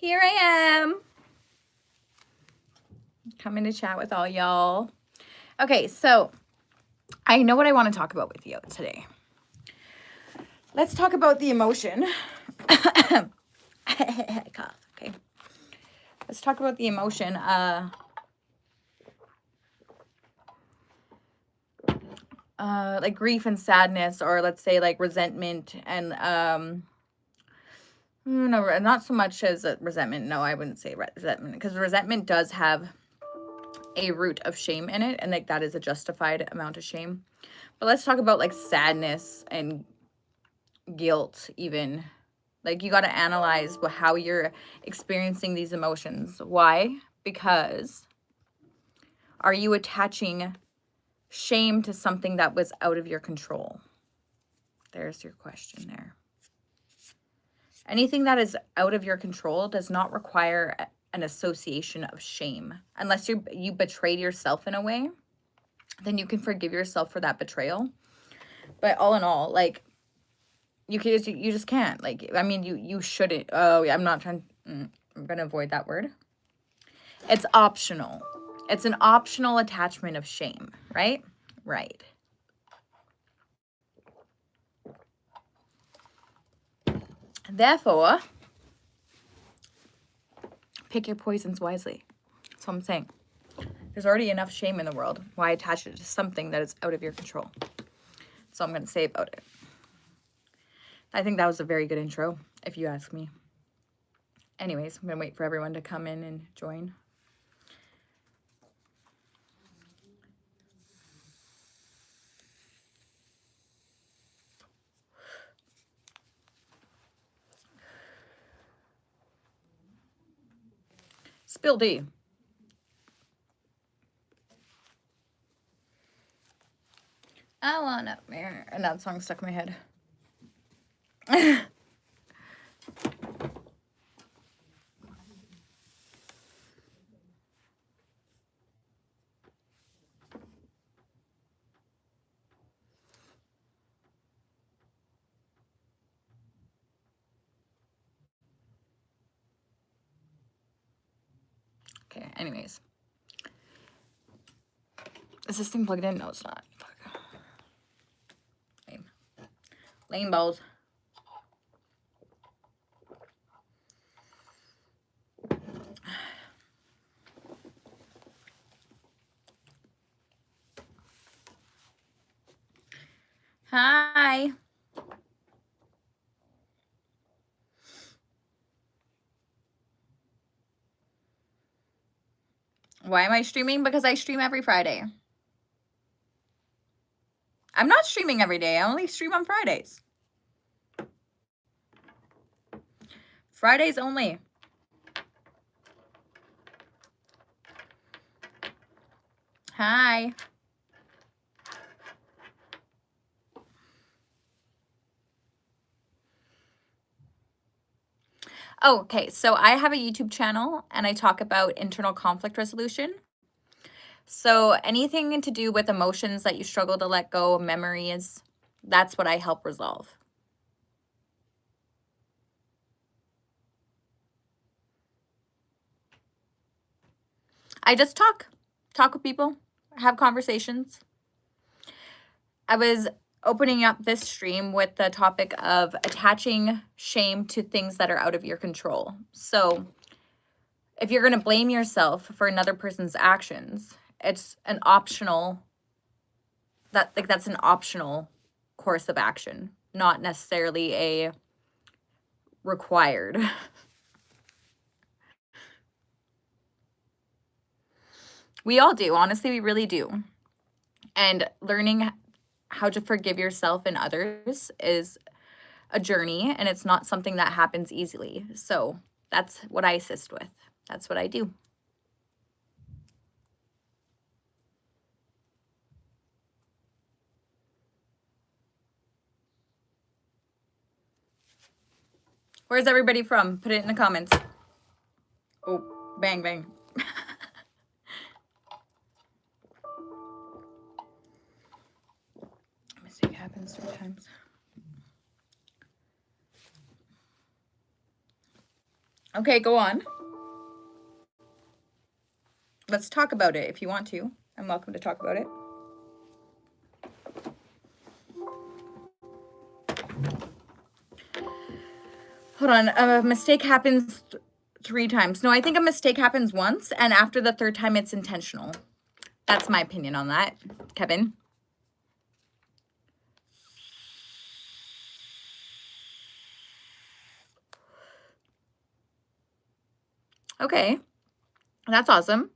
Here I am. Coming to chat with all y'all. Okay, so I know what I want to talk about with you today. Let's talk about the emotion. Cough. Okay. Let's talk about the emotion. Like grief and sadness, or let's say like resentment and no, not so much as resentment. No, I wouldn't say resentment, because resentment does have a root of shame in it, and like that is a justified amount of shame. But let's talk about like sadness and guilt. Even like you got to analyze how you're experiencing these emotions. Why? Because are you attaching shame to something that was out of your control? There's your question there. Anything that is out of your control does not require an association of shame. Unless you betrayed yourself in a way, then you can forgive yourself for that betrayal. But all in all, like, you just can't. Like, I mean, you shouldn't. Oh, yeah, I'm not trying. I'm going to avoid that word. It's optional. It's an optional attachment of shame, right? Right. Therefore, pick your poisons wisely. That's what I'm saying. There's already enough shame in the world. Why attach it to something that is out of your control? That's all I'm going to say about it. I think that was a very good intro, if you ask me. Anyways, I'm going to wait for everyone to come in and join. Spill D. I want up there. And that song stuck in my head. Okay, anyways. Is this thing plugged in? No, it's not. Fuck. Lame. Lame balls. Hi. Why am I streaming? Because I stream every Friday. I'm not streaming every day. I only stream on Fridays. Fridays only. Hi. Oh, okay, so I have a YouTube channel and I talk about internal conflict resolution. So anything to do with emotions that you struggle to let go, memories, that's what I help resolve. I just talk with people, have conversations. I was opening up this stream with the topic of attaching shame to things that are out of your control. So if you're going to blame yourself for another person's actions, it's an optional, that's an optional course of action, not necessarily a required. We all do. Honestly, we really do. And learning how to forgive yourself and others is a journey, and it's not something that happens easily. So that's what I assist with. That's what I do. Where's everybody from? Put it in the comments. Oh, bang, bang. Mistake happens 3 times. Okay, go on. Let's talk about it if you want to. I'm welcome to talk about it. Hold on. A mistake happens 3 times. No, I think a mistake happens once, and after the 3rd time, it's intentional. That's my opinion on that, Kevin. Okay, that's awesome.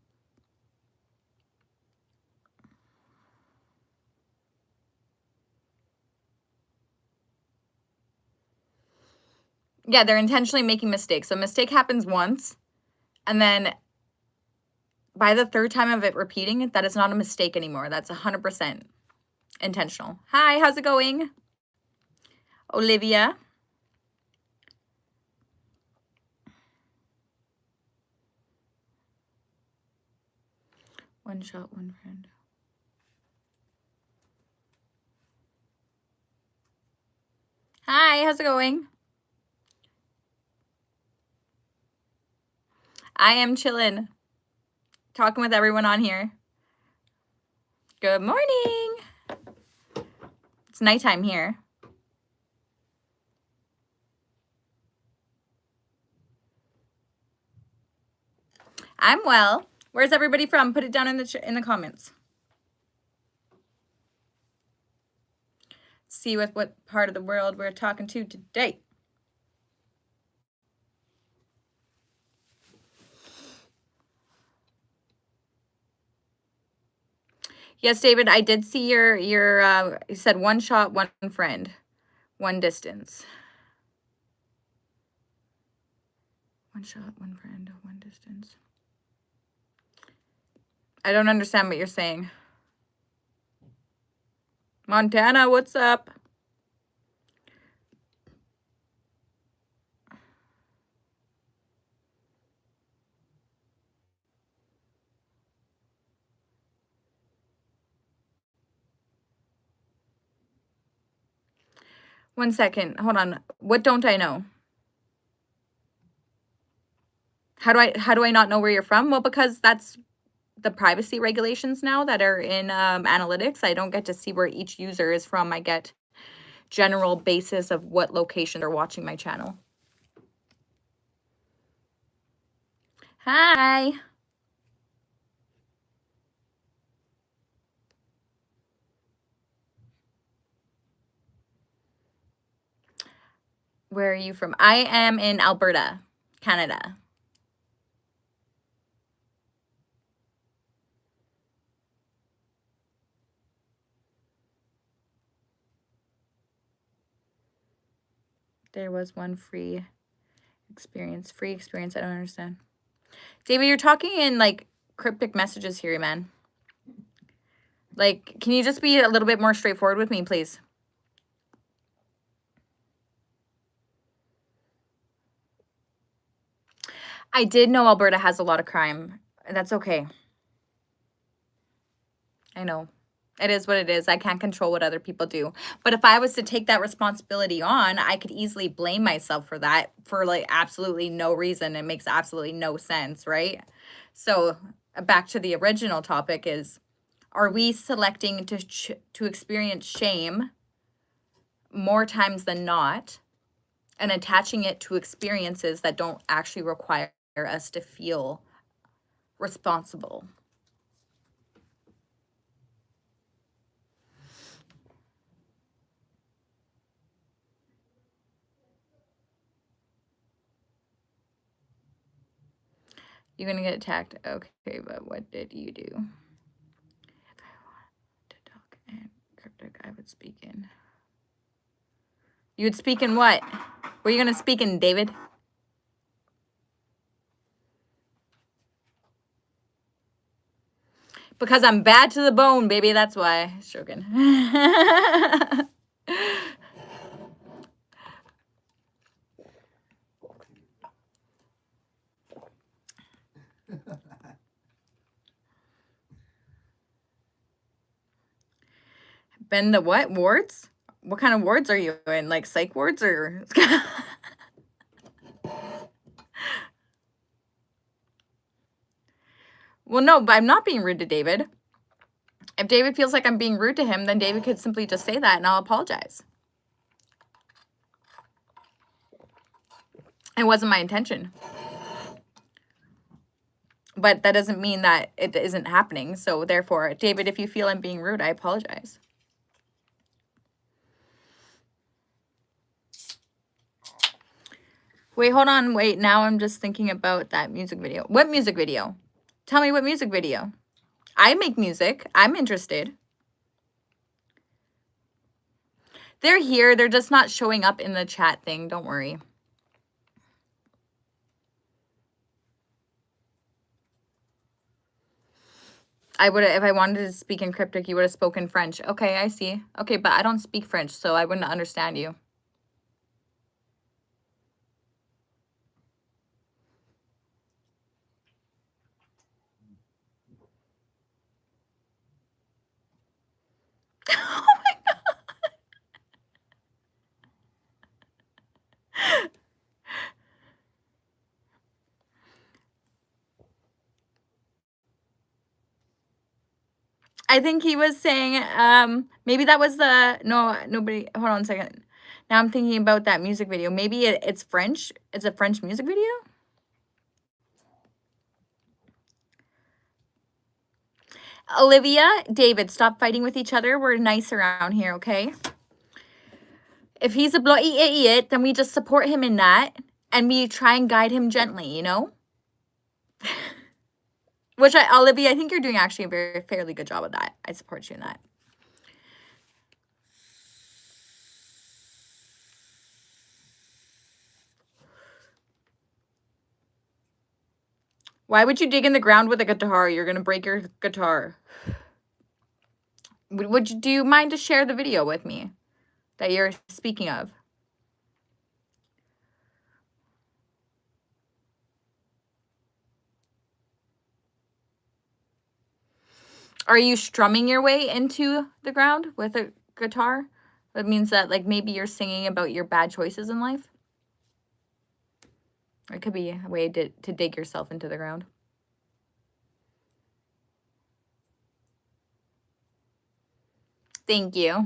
Yeah, they're intentionally making mistakes. So a mistake happens once, and then by the 3rd time of it repeating it, that is not a mistake anymore. That's 100% intentional. Hi, how's it going? Olivia. One shot, one friend. Hi, how's it going? I am chillin'. Talking with everyone on here. Good morning. It's nighttime here. I'm well. Where's everybody from? Put it down in the comments. See what part of the world we're talking to today. Yes, David, I did see your you said one shot, one friend, one distance. One shot, one friend, one distance. I don't understand what you're saying. Montana, what's up? One second. Hold on. What don't I know? How do I not know where you're from? Well, because that's the privacy regulations now that are in analytics. I don't get to see where each user is from. I get general basis of what location they're watching my channel. Hi. Where are you from? I am in Alberta, Canada. There was one free experience. Free experience. I don't understand. David, you're talking in like cryptic messages here, man. Like, can you just be a little bit more straightforward with me, please? I did know Alberta has a lot of crime. That's okay. I know. It is what it is. I can't control what other people do. But if I was to take that responsibility on, I could easily blame myself for that for like absolutely no reason. It makes absolutely no sense, right? So back to the original topic is, are we selecting to experience shame more times than not and attaching it to experiences that don't actually require us to feel responsible? You're gonna get attacked. Okay, but what did you do? If I want to talk in cryptic, I would speak in. You would speak in what? What are you gonna speak in, David? Because I'm bad to the bone, baby. That's why. Joking. Been the what? Wards? What kind of wards are you in? Like psych wards or? Well, no, but I'm not being rude to David. If David feels like I'm being rude to him, then David could simply just say that and I'll apologize. It wasn't my intention. But that doesn't mean that it isn't happening. So therefore, David, if you feel I'm being rude, I apologize. Wait, hold on. Wait, now I'm just thinking about that music video. What music video? Tell me what music video. I make music. I'm interested. They're here. They're just not showing up in the chat thing. Don't worry. I would have, if I wanted to speak in cryptic, you would have spoken French. Okay, I see. Okay, but I don't speak French, so I wouldn't understand you. Oh my God. I think he was saying, maybe that was the, no, nobody, hold on a second. Now I'm thinking about that music video. Maybe it's French. It's a French music video? Olivia, David, stop fighting with each other. We're nice around here, okay? If he's a bloody idiot, then we just support him in that and we try and guide him gently, you know? Which, Olivia, I think you're doing actually a fairly good job of that. I support you in that. Why would you dig in the ground with a guitar? You're going to break your guitar. Do you mind to share the video with me that you're speaking of? Are you strumming your way into the ground with a guitar? That means that, like, maybe you're singing about your bad choices in life. It could be a way to dig yourself into the ground. Thank you.